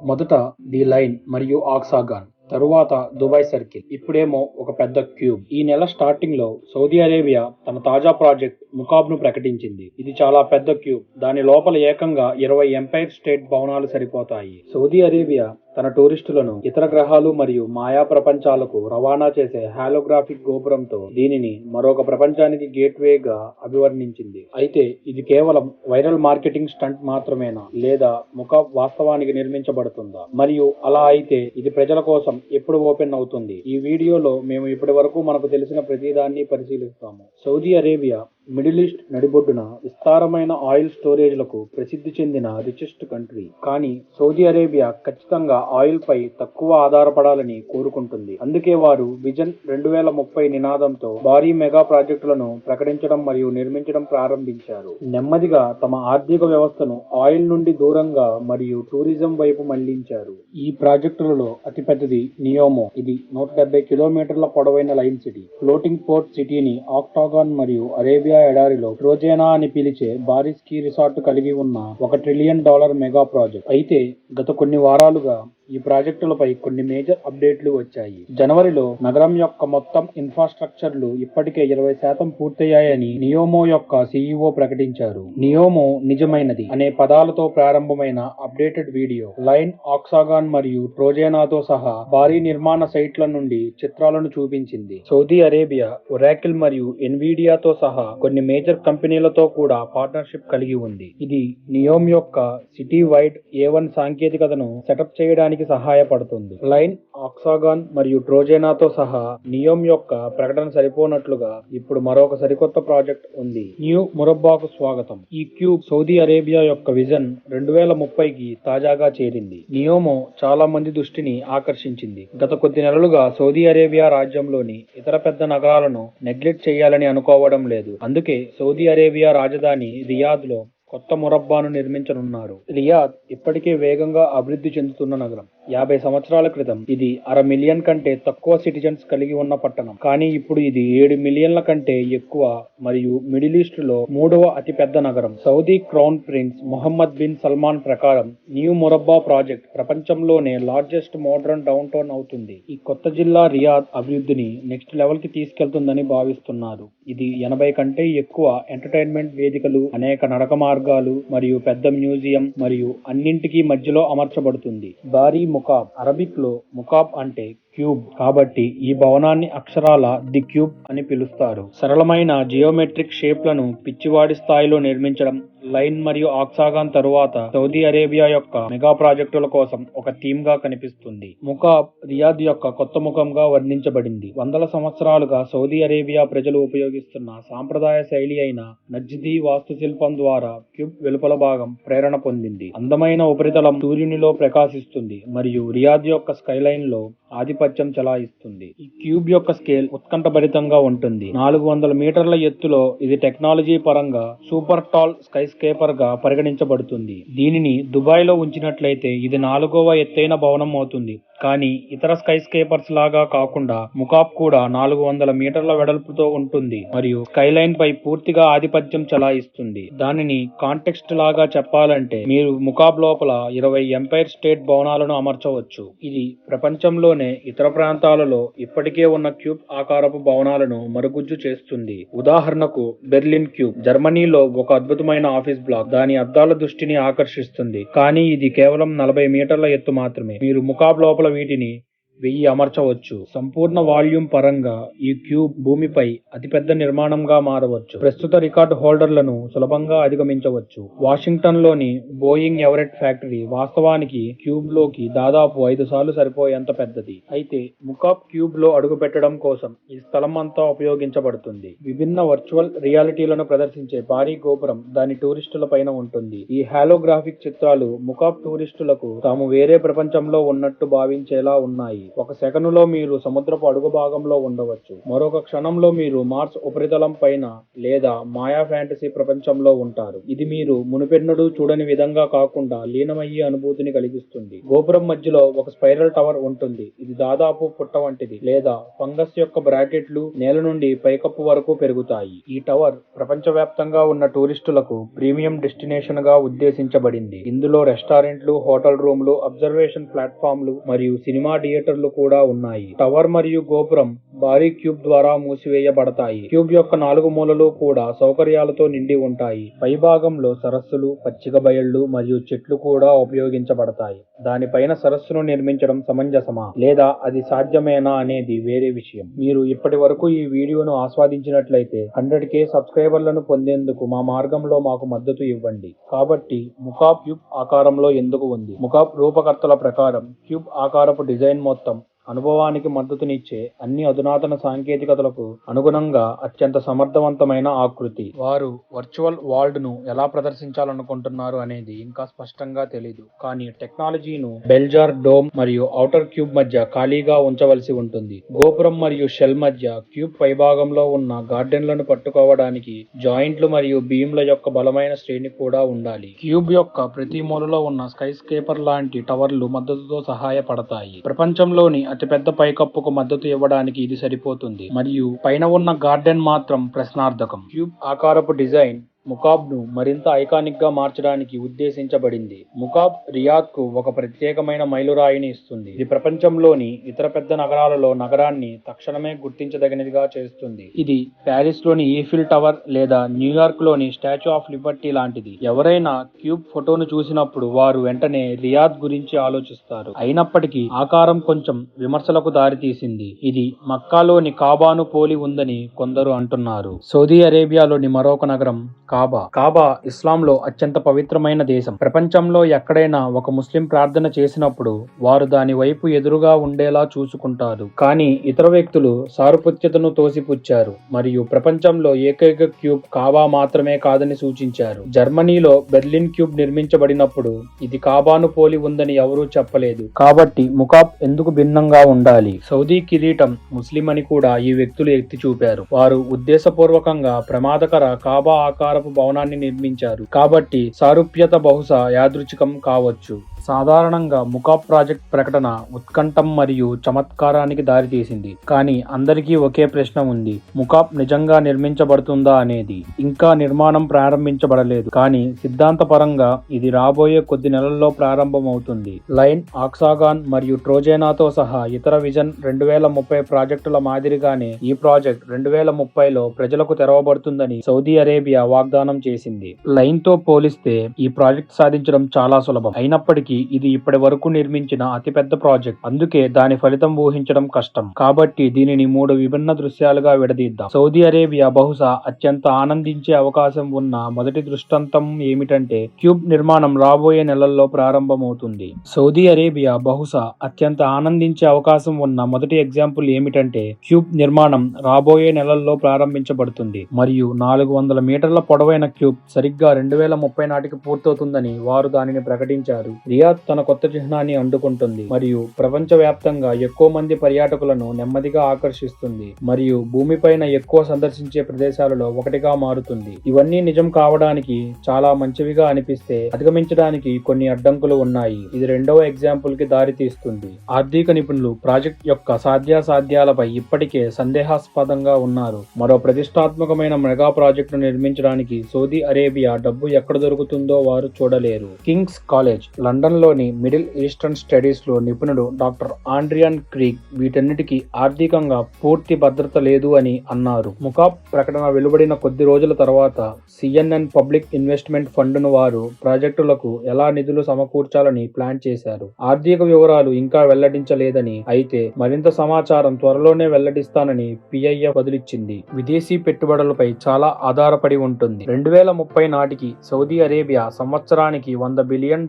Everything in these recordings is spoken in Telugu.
మొదట ది లైన్ మరియు ఆక్సాగాన్, తరువాత దుబాయ్ సర్కిల్, ఇప్పుడేమో ఒక పెద్ద క్యూబ్. ఈ నెల స్టార్టింగ్ లో సౌదీ అరేబియా తన తాజా ప్రాజెక్ట్ ముకాబ్ ను ప్రకటించింది. ఇది చాలా పెద్ద క్యూబ్. దాని లోపల ఏకంగా 20 ఎంపైర్ స్టేట్ భవనాలు సరిపోతాయి. సౌదీ అరేబియా తన టూరిస్టులను ఇతర గ్రహాలు మరియు మాయా ప్రపంచాలకు రవాణా చేసే హాలోగ్రాఫిక్ గోపురంతో దీనిని మరొక ప్రపంచానికి గేట్వేగా అభివర్ణించింది. అయితే ఇది కేవలం వైరల్ మార్కెటింగ్ స్టంట్ మాత్రమేనా, లేదా ముకాబ్ వాస్తవానికి నిర్మించబడుతుందా? మరియు అలా అయితే ఇది ప్రజల కోసం ఎప్పుడు ఓపెన్ అవుతుంది? ఈ వీడియోలో మేము ఇప్పటి వరకు మనకు తెలిసిన ప్రతిదాన్ని పరిశీలిస్తాము. సౌదీ అరేబియా మిడిల్ ఈస్ట్ నడిబొడ్డున విస్తారమైన ఆయిల్ స్టోరేజ్లకు ప్రసిద్ధి చెందిన రిచెస్ట్ కంట్రీ. కానీ సౌదీ అరేబియా ఖచ్చితంగా ఆయిల్ పై తక్కువ ఆధారపడాలని కోరుకుంటుంది. అందుకే వారు విజన్ 2030 నినాదంతో భారీ మెగా ప్రాజెక్టులను ప్రకటించడం మరియు నిర్మించడం ప్రారంభించారు. నెమ్మదిగా తమ ఆర్థిక వ్యవస్థను ఆయిల్ నుండి దూరంగా మరియు టూరిజం వైపు మళ్లించారు. ఈ ప్రాజెక్టులలో అతిపెద్దది నియోమో. ఇది 170 కిలోమీటర్ల పొడవైన లైన్ సిటీ. ఫ్లోటింగ్ పోర్ట్ సిటీని ఆక్టాగాన్ మరియు అరేబియా ఎడారిలో ట్రోజేనా అని పిలిచే భారీ స్కీ రిసార్ట్ కలిగి ఉన్న $1 ట్రిలియన్ మెగా ప్రాజెక్ట్. అయితే గత కొన్ని వారాలుగా ఈ ప్రాజెక్టులపై కొన్ని మేజర్ అప్డేట్లు వచ్చాయి. జనవరిలో నగరం యొక్క మొత్తం ఇన్ఫ్రాస్ట్రక్చర్లు ఇప్పటికే 20% పూర్తయ్యాయని నియోమో యొక్క CEO ప్రకటించారు. నియోమో నిజమైనది అనే పదాలతో ప్రారంభమైన అప్డేటెడ్ వీడియో లైన్, ఆక్సాగాన్ మరియు ట్రోజేనాతో సహా భారీ నిర్మాణ సైట్ల నుండి చిత్రాలను చూపించింది. సౌదీ అరేబియా ఒరాకిల్ మరియు ఎన్విడియాతో సహా కొన్ని మేజర్ కంపెనీలతో కూడా పార్ట్నర్షిప్ కలిగి ఉంది. ఇది నియోమ్ యొక్క సిటీ వైడ్ A1 సాంకేతికతను సెటప్ చేయడానికి సహాయపడుతుంది. లైన్, ఆక్సాగాన్ మరియు ట్రోజేనాతో సహా నియోమ్ యొక్క ప్రకటన సరిపోనట్లుగా ఇప్పుడు మరొక సరికొత్త ప్రాజెక్ట్ ఉంది. న్యూ మురబ్బాకు స్వాగతం. ఈ క్యూబ్ సౌదీ అరేబియా యొక్క విజన్ 2030కి తాజాగా చేరింది. నియోమో చాలా మంది దృష్టిని ఆకర్షించింది. గత కొద్ది నెలలుగా సౌదీ అరేబియా రాజ్యంలోని ఇతర పెద్ద నగరాలను నెగ్లెక్ట్ చేయాలని అనుకోవడం లేదు. అందుకే సౌదీ అరేబియా రాజధాని రియాద్ లో కొత్త మురబ్బాను నిర్మించనున్నారు. రియాద్ ఇప్పటికే వేగంగా అభివృద్ధి చెందుతున్న నగరం. 50 సంవత్సరాల క్రితం ఇది 500,000 కంటే తక్కువ సిటిజన్స్ కలిగి ఉన్న పట్టణం. కానీ ఇప్పుడు ఇది 7 మిలియన్ల కంటే ఎక్కువ మరియు మిడిల్ ఈస్ట్ లో 3వ అతిపెద్ద నగరం. Saudi crown prince Mohammed bin Salman ప్రకారం న్యూ మురబ్బా ప్రాజెక్ట్ ప్రపంచంలోనే లార్జెస్ట్ మోడర్న్ డౌన్ టౌన్ అవుతుంది. ఈ కొత్త జిల్లా రియాద్ అభివృద్ధిని నెక్స్ట్ లెవెల్ కి తీసుకెళ్తుందని భావిస్తున్నారు. ఇది 80 కంటే ఎక్కువ ఎంటర్టైన్మెంట్ వేదికలు, అనేక నడక మార్గాలు మరియు పెద్ద మ్యూజియం మరియు అన్నింటికీ మధ్యలో అమర్చబడుతుంది. భారీ ముకాబ్. అరబిక్ లో ముకాబ్ అంటే క్యూబ్ కాబట్టి ఈ భవనాన్ని అక్షరాల ది క్యూబ్ అని పిలుస్తారు. సరళమైన జియోమెట్రిక్ షేప్లను పిచ్చివాడి స్థాయిలో నిర్మించడం లైన్ మరియు ఆక్సాగాన్ తరువాత సౌదీ అరేబియా యొక్క మెగా ప్రాజెక్టుల కోసం ఒక థీమ్ గా కనిపిస్తుంది. ముకాబ్ రియాద్ యొక్క కొత్త ముఖంగా వర్ణించబడింది. వందల సంవత్సరాలుగా సౌదీ అరేబియా ప్రజలు ఉపయోగిస్తున్న సాంప్రదాయ శైలి అయిన నజ్దీ వాస్తుశిల్పం ద్వారా క్యూబ్ వెలుపల భాగం ప్రేరణ పొందింది. అందమైన ఉపరితలం సూర్యునిలో ప్రకాశిస్తుంది మరియు రియాద్ యొక్క స్కైలైన్ లో ఆధిపత్యం చెలాయిస్తుంది. ఈ క్యూబ్ యొక్క స్కేల్ ఉత్కంఠభరితంగా ఉంటుంది. 400 మీటర్ల ఎత్తులో ఇది టెక్నాలజీ పరంగా సూపర్ టాల్ స్కై స్కేపర్ గా పరిగణించబడుతుంది. దీనిని దుబాయ్ లో ఉంచినట్లయితే ఇది 4వ ఎత్తైన భవనం అవుతుంది. కానీ ఇతర స్కై స్కేపర్స్ లాగా కాకుండా ముకాబ్ కూడా 400 మీటర్ల వెడల్పుతో ఉంటుంది మరియు స్కైలైన్ పై పూర్తిగా ఆధిపత్యం చెలాయిస్తుంది. దానిని కాంటెక్స్ట్ లాగా చెప్పాలంటే మీరు ముకాబ్ లోపల 20 ఎంపైర్ స్టేట్ భవనాలను అమర్చవచ్చు. ఇది ప్రపంచంలోనే ఇతర ప్రాంతాలలో ఇప్పటికే ఉన్న క్యూబ్ ఆకారపు భవనాలను మరుగుజ్జు చేస్తుంది. ఉదాహరణకు బెర్లిన్ క్యూబ్ జర్మనీలో ఒక అద్భుతమైన ఆఫీస్ బ్లాక్. దాని అద్దాల దృష్టిని ఆకర్షిస్తుంది. కానీ ఇది కేవలం 40 మీటర్ల ఎత్తు మాత్రమే. మీరు ముకాబ్ లోపల వీటిని 1000 అమర్చవచ్చు. సంపూర్ణ వాల్యూమ్ పరంగా ఈ క్యూబ్ భూమిపై అతిపెద్ద నిర్మాణంగా మారవచ్చు. ప్రస్తుత రికార్డ్ హోల్డర్లను సులభంగా అధిగమించవచ్చు. వాషింగ్టన్ లోని బోయింగ్ ఎవరెట్ ఫ్యాక్టరీ వాస్తవానికి క్యూబ్ లోకి దాదాపు 5 సార్లు సరిపోయేంత పెద్దది. అయితే ముకాబ్ క్యూబ్ లో అడుగు పెట్టడం కోసం ఈ స్థలం అంతా ఉపయోగించబడుతుంది. విభిన్న వర్చువల్ రియాలిటీలను ప్రదర్శించే భారీ గోపురం దాని టూరిస్టుల పైన ఉంటుంది. ఈ హాలోగ్రాఫిక్ చిత్రాలు ముకాబ్ టూరిస్టులకు తాము వేరే ప్రపంచంలో ఉన్నట్టు భావించేలా ఉన్నాయి. ఒక సెకనులో మీరు సముద్రపు అడుగు భాగంలో ఉండవచ్చు. మరొక క్షణంలో మీరు మార్స్ ఉపరితలం పైన లేదా మాయా ఫ్యాంటసీ ప్రపంచంలో ఉంటారు. ఇది మీరు మునుపెన్నడూ చూడని విధంగా కాకుండా లీనమయ్యే అనుభూతిని కలిగిస్తుంది. గోపురం మధ్యలో ఒక స్పైరల్ టవర్ ఉంటుంది. ఇది దాదాపు పుట్ట వంటిది లేదా ఫంగస్ యొక్క బ్రాకెట్లు నేల నుండి పైకప్పు వరకు పెరుగుతాయి. ఈ టవర్ ప్రపంచవ్యాప్తంగా ఉన్న టూరిస్టులకు ప్రీమియం డెస్టినేషన్ గా ఉద్దేశించబడింది. ఇందులో రెస్టారెంట్లు, హోటల్ రూమ్లు, అబ్జర్వేషన్ ప్లాట్ఫామ్లు మరియు సినిమా థియేటర్లు కూడా ఉన్నాయి. టవర్ మరియు గోపురం భారీ క్యూబ్ ద్వారా మూసివేయబడతాయి. క్యూబ్ యొక్క 4 మూలలు కూడా సౌకర్యాలతో నిండి ఉంటాయి. పైభాగంలో సరస్సులు, పచ్చిక బయళ్లు మరియు చెట్లు కూడా ఉపయోగించబడతాయి. దానిపైన సరస్సును నిర్మించడం సమంజసమా లేదా అది సాధ్యమేనా అనేది వేరే విషయం. మీరు ఇప్పటి వరకు ఈ వీడియోను ఆస్వాదించినట్లయితే 100K సబ్స్క్రైబర్లను పొందేందుకు మా మార్గంలో మాకు మద్దతు ఇవ్వండి. కాబట్టి ముకాబ్ క్యూబ్ ఆకారంలో ఎందుకు ఉంది? ముకాబ్ రూపకర్తల ప్రకారం క్యూబ్ ఆకారపు డిజైన్ మొత్తం అనుభవానికి మద్దతునిచ్చే అన్ని అధునాతన సాంకేతికతలకు అనుగుణంగా అత్యంత సమర్థవంతమైన ఆకృతి. వారు వర్చువల్ వరల్డ్ ను ఎలా ప్రదర్శించాలనుకుంటున్నారు అనేది ఇంకా స్పష్టంగా తెలీదు. కానీ టెక్నాలజీను బెల్జార్ డోమ్ మరియు ఔటర్ క్యూబ్ మధ్య ఖాళీగా ఉంచవలసి ఉంటుంది. గోపురం మరియు షెల్ మధ్య క్యూబ్ పైభాగంలో ఉన్న గార్డెన్లను పట్టుకోవడానికి జాయింట్లు మరియు బీమ్ల యొక్క బలమైన శ్రేణి కూడా ఉండాలి. క్యూబ్ యొక్క ప్రతి మూలలో ఉన్న స్కై స్కేపర్ లాంటి టవర్లు మద్దతుతో సహాయపడతాయి. ప్రపంచంలోని అతిపెద్ద పైకప్పుకు మద్దతు ఇవ్వడానికి ఇది సరిపోతుంది మరియు పైన ఉన్న గార్డెన్ మాత్రం ప్రశ్నార్థకం. క్యూబ్ ఆకారపు డిజైన్ ముకాబ్ ను మరింత ఐకానిక్ గా మార్చడానికి ఉద్దేశించబడింది. ముకాబ్ రియాద్ కు ఒక ప్రత్యేకమైన మైలురాయిని ఇస్తుంది. ఇది ప్రపంచంలోని ఇతర పెద్ద నగరాలలో నగరాన్ని తక్షణమే గుర్తించదగినదిగా చేస్తుంది. ఇది ప్యారిస్ లోని ఈఫిల్ టవర్ లేదా న్యూయార్క్ లోని స్టాచ్యూ ఆఫ్ లిబర్టీ లాంటిది. ఎవరైనా క్యూబ్ ఫోటోను చూసినప్పుడు వారు వెంటనే రియాద్ గురించి ఆలోచిస్తారు. అయినప్పటికీ ఆకారం కొంచెం విమర్శలకు దారితీసింది. ఇది మక్కాలోని కాబాను పోలి ఉందని కొందరు అంటున్నారు. సౌదీ అరేబియాలోని మరొక నగరం కాబా ఇస్లాంలో అత్యంత పవిత్రమైన దేశం. ప్రపంచంలో ఎక్కడైనా ఒక ముస్లిం ప్రార్థన చేసినప్పుడు వారు దాని వైపు ఎదురుగా ఉండేలా చూసుకుంటారు. కానీ ఇతర వ్యక్తులు సారూప్యతను తోసిపుచ్చారు మరియు ప్రపంచంలో ఏకైక క్యూబ్ కాబా మాత్రమే కాదని సూచించారు. జర్మనీలో బెర్లిన్ క్యూబ్ నిర్మించబడినప్పుడు ఇది కాబాను పోలి ఉందని ఎవరూ చెప్పలేదు. కాబట్టి ముకాబ్ ఎందుకు భిన్నంగా ఉండాలి? సౌదీ కిరీటం ముస్లిం అని కూడా ఈ వ్యక్తులు ఎత్తి చూపారు. వారు ఉద్దేశపూర్వకంగా ప్రమాదకర కాబా ఆకారపు భవనాన్ని నిర్మించారు. కాబట్టి సారూప్యత బహుశా యాదృచ్ఛికం కావచ్చు. సాధారణంగా ముకాబ్ ప్రాజెక్ట్ ప్రకటన ఉత్కంఠం మరియు చమత్కారానికి దారితీసింది. కానీ అందరికీ ఒకే ప్రశ్న ఉంది: ముకాబ్ నిజంగా నిర్మించబడుతుందా అనేది. ఇంకా నిర్మాణం ప్రారంభించబడలేదు, కానీ సిద్ధాంతపరంగా ఇది రాబోయే కొద్ది నెలల్లో ప్రారంభమవుతుంది. లైన్, ఆక్సాగాన్ మరియు ట్రోజేనాతో సహా ఇతర విజన్ 2030 ప్రాజెక్టుల మాదిరిగానే ఈ ప్రాజెక్ట్ 2030లో ప్రజలకు తెరవబడుతుందని సౌదీ అరేబియా వాగ్దానం చేసింది. లైన్ తో పోలిస్తే ఈ ప్రాజెక్ట్ సాధించడం చాలా సులభం. అయినప్పటికీ ఇది ఇప్పటి వరకు నిర్మించిన అతిపెద్ద ప్రాజెక్ట్. అందుకే దాని ఫలితం ఊహించడం కష్టం. కాబట్టి దీనిని 3 విభిన్న దృశ్యాలుగా విడదీద్దాం. సౌదీ అరేబియా బహుశా అత్యంత ఆనందించే అవకాశం ఉన్న మొదటి దృష్టాంతం ఏమిటంటే క్యూబ్ నిర్మాణం రాబోయే నెలల్లో ప్రారంభమవుతుంది. సౌదీ అరేబియా బహుశా అత్యంత ఆనందించే అవకాశం ఉన్న మొదటి ఎగ్జాంపుల్ ఏమిటంటే క్యూబ్ నిర్మాణం రాబోయే నెలల్లో ప్రారంభించబడుతుంది మరియు 400 మీటర్ల పొడవైన క్యూబ్ సరిగ్గా 2030 నాటికి పూర్తవుతుందని వారు దానిని ప్రకటించారు. రియాద్ తన కొత్త చిహ్నాన్ని అందుకుంటుంది మరియు ప్రపంచవ్యాప్తంగా ఎక్కువ మంది పర్యాటకులను నెమ్మదిగా ఆకర్షిస్తుంది మరియు భూమిపైన ఎక్కువ సందర్శించే ప్రదేశాలలో ఒకటిగా మారుతుంది. ఇవన్నీ నిజం కావడానికి చాలా మంచివిగా అనిపిస్తే అధిగమించడానికి కొన్ని అడ్డంకులు ఉన్నాయి. ఇది రెండవ ఎగ్జాంపుల్ కి దారి తీస్తుంది. ఆర్థిక నిపుణులు ప్రాజెక్ట్ యొక్క సాధ్యాసాధ్యాలపై ఇప్పటికే సందేహాస్పదంగా ఉన్నారు. మరో ప్రతిష్టాత్మకమైన మెగా ప్రాజెక్టును నిర్మించడానికి సౌదీ అరేబియా డబ్బు ఎక్కడ దొరుకుతుందో వారు చూడలేరు. కింగ్స్ కాలేజ్ లండన్ లోని మిడిల్ ఈస్టర్న్ స్టడీస్ లో నిపుణుడు డాక్టర్ ఆండ్రియాన్ క్రీగ్ వీటన్నిటికీ ఆర్థికంగా పూర్తి భద్రత లేదు అని అన్నారు. ముకాబ్ ప్రకటన వెలువడిన కొద్ది రోజుల తర్వాత CNN పబ్లిక్ ఇన్వెస్ట్మెంట్ ఫండ్ ను వారు ప్రాజెక్టులకు ఎలా నిధులు సమకూర్చాలని ప్లాన్ చేశారు. ఆర్థిక వివరాలు ఇంకా వెల్లడించలేదని, అయితే మరింత సమాచారం త్వరలోనే వెల్లడిస్తానని PIF వదిలిచ్చింది. విదేశీ పెట్టుబడులపై చాలా ఆధారపడి ఉంటుంది. 2030 నాటికి సౌదీ అరేబియా సంవత్సరానికి $100 బిలియన్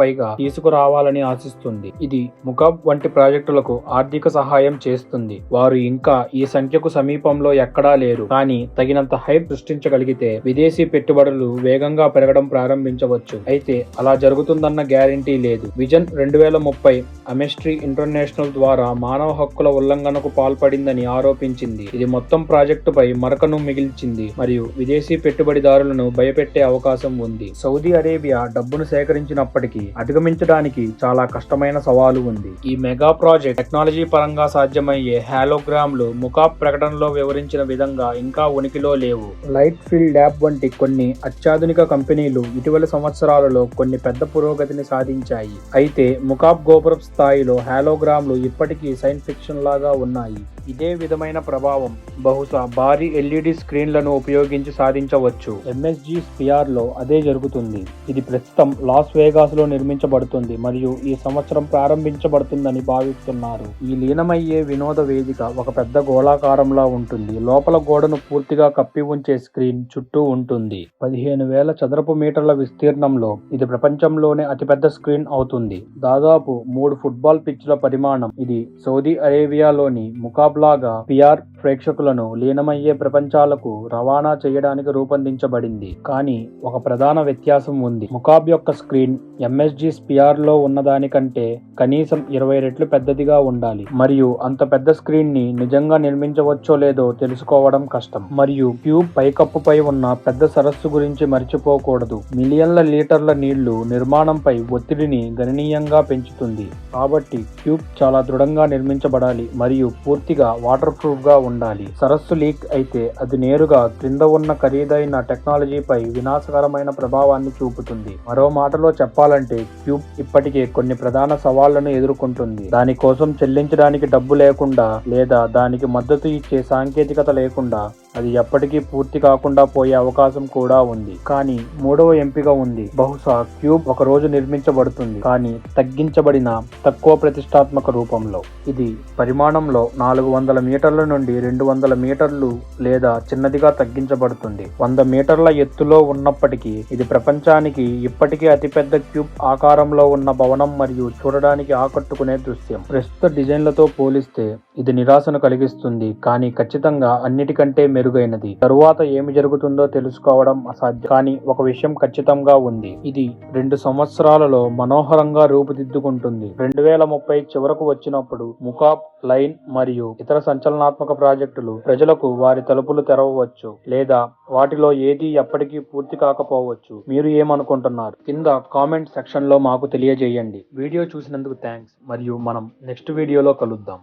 పైగా తీసుకురావాలని ఆశిస్తుంది. ఇది ముకాబ్ వంటి ప్రాజెక్టులకు ఆర్థిక సహాయం చేస్తుంది. వారు ఇంకా ఈ సంఖ్యకు సమీపంలో ఎక్కడా లేరు, కానీ తగినంత హైప్ సృష్టించగలిగితే విదేశీ పెట్టుబడులు వేగంగా పెరగడం ప్రారంభించవచ్చు. అయితే అలా జరుగుతుందన్న గ్యారంటీ లేదు. విజన్ 2030 అమెస్ట్రీ ఇంటర్నేషనల్ ద్వారా మానవ హక్కుల ఉల్లంఘనకు పాల్పడిందని ఆరోపించింది. ఇది మొత్తం ప్రాజెక్టుపై మరకను మిగిల్చింది మరియు విదేశీ పెట్టుబడిదారులను భయపెట్టే అవకాశం ఉంది. సౌదీ అరేబియా డబ్బును సేకరించినప్పటికీ అధిగమించడానికి చాలా కష్టమైన సవాలు ఉంది. ఈ మెగా ప్రాజెక్ట్ టెక్నాలజీ పరంగా సాధ్యమయ్యే హాలోగ్రామ్లు ముకాబ్ ప్రకటనలో వివరించిన విధంగా ఇంకా ఉనికిలో లేవు. లైట్ ఫీల్డ్ ల్యాబ్ వంటి కొన్ని అత్యాధునిక కంపెనీలు ఇటీవలి సంవత్సరాలలో కొన్ని పెద్ద పురోగతిని సాధించాయి. అయితే ముకాబ్ గోపురపు స్థాయిలో హాలోగ్రామ్లు ఇప్పటికీ సైన్స్ ఫిక్షన్ లాగా ఉన్నాయి. ఇదే విధమైన ప్రభావం బహుశా భారీ ఎల్ఈడి స్క్రీన్లను ఉపయోగించి సాధించవచ్చు. ఎంఎస్జీ స్పియర్ లో అదే జరుగుతుంది. ఇది ప్రస్తుతం లాస్ వేగాస్ లో నిర్మించబడుతుంది మరియు ఈ సంవత్సరం ప్రారంభించబడుతుందని భావిస్తున్నారు. ఈ లీనమయ్యే వినోద వేదిక ఒక పెద్ద గోళాకారంలా ఉంటుంది. లోపల గోడను పూర్తిగా కప్పి ఉంచే స్క్రీన్ చుట్టూ ఉంటుంది. 15,000 చదరపు మీటర్ల విస్తీర్ణంలో ఇది ప్రపంచంలోనే అతిపెద్ద స్క్రీన్ అవుతుంది. దాదాపు 3 ఫుట్బాల్ పిచ్ల పరిమాణం. ఇది సౌదీ అరేబియాలోని ముకాబ్ లాగా పిఆర్ ప్రేక్షకులను లీనమయ్యే ప్రపంచాలకు రవాణా చేయడానికి రూపొందించబడింది. కానీ ఒక ప్రధాన వ్యత్యాసం ఉంది. ముకాబ్ యొక్క స్క్రీన్ ఎంఎస్జీ స్పియర్ లో ఉన్నదానికంటే కనీసం 20 రెట్లు పెద్దదిగా ఉండాలి మరియు అంత పెద్ద స్క్రీన్ ని నిజంగా నిర్మించవచ్చో లేదో తెలుసుకోవడం కష్టం. మరియు క్యూబ్ పైకప్పుపై ఉన్న పెద్ద సరస్సు గురించి మర్చిపోకూడదు. మిలియన్ల లీటర్ల నీళ్లు నిర్మాణంపై ఒత్తిడిని గణనీయంగా పెంచుతుంది. కాబట్టి క్యూబ్ చాలా దృఢంగా నిర్మించబడాలి మరియు పూర్తిగా వాటర్ ప్రూఫ్ గా ఉండాలి. సరస్సు లీక్ అయితే అది నేరుగా క్రింద ఉన్న ఖరీదైన టెక్నాలజీపై వినాశకరమైన ప్రభావాన్ని చూపుతుంది. మరో మాటలో చెప్పాలంటే క్యూబ్ ఇప్పటికే కొన్ని ప్రధాన సవాళ్లను ఎదుర్కొంటుంది. దానికోసం చెల్లించడానికి డబ్బు లేకుండా లేదా దానికి మద్దతు ఇచ్చే సాంకేతికత లేకుండా అది ఎప్పటికీ పూర్తి కాకుండా పోయే అవకాశం కూడా ఉంది. కానీ మూడవ ఎంపిక ఉంది. బహుశా క్యూబ్ ఒక రోజు నిర్మించబడుతుంది, కానీ తగ్గించబడిన తక్కువ ప్రతిష్టాత్మక రూపంలో. ఇది పరిమాణంలో 400 మీటర్ల నుండి 200 మీటర్లు లేదా చిన్నదిగా తగ్గించబడుతుంది. 100 మీటర్ల ఎత్తులో ఉన్నప్పటికీ ఇది ప్రపంచానికి ఇప్పటికే అతిపెద్ద క్యూబ్ ఆకారంలో ఉన్న భవనం మరియు చూడడానికి ఆకట్టుకునే దృశ్యం. ప్రస్తుత డిజైన్లతో పోలిస్తే ఇది నిరాశను కలిగిస్తుంది, కానీ ఖచ్చితంగా అన్నిటికంటే మెరుగైనది. తరువాత ఏమి జరుగుతుందో తెలుసుకోవడం అసాధ్యం, కానీ ఒక విషయం ఖచ్చితంగా ఉంది. ఇది 2 సంవత్సరాలలో మనోహరంగా రూపుదిద్దుకుంటుంది. 2030 చివరకు వచ్చినప్పుడు ముకాబ్, లైన్ మరియు ఇతర సంచలనాత్మక ప్రాజెక్టులు ప్రజలకు వారి తలుపులు తెరవవచ్చు, లేదా వాటిలో ఏది ఎప్పటికీ పూర్తి కాకపోవచ్చు. మీరు ఏమనుకుంటున్నారు? కింద కామెంట్ సెక్షన్ లో మాకు తెలియజేయండి. వీడియో చూసినందుకు థ్యాంక్స్ మరియు మనం నెక్స్ట్ వీడియోలో కలుద్దాం.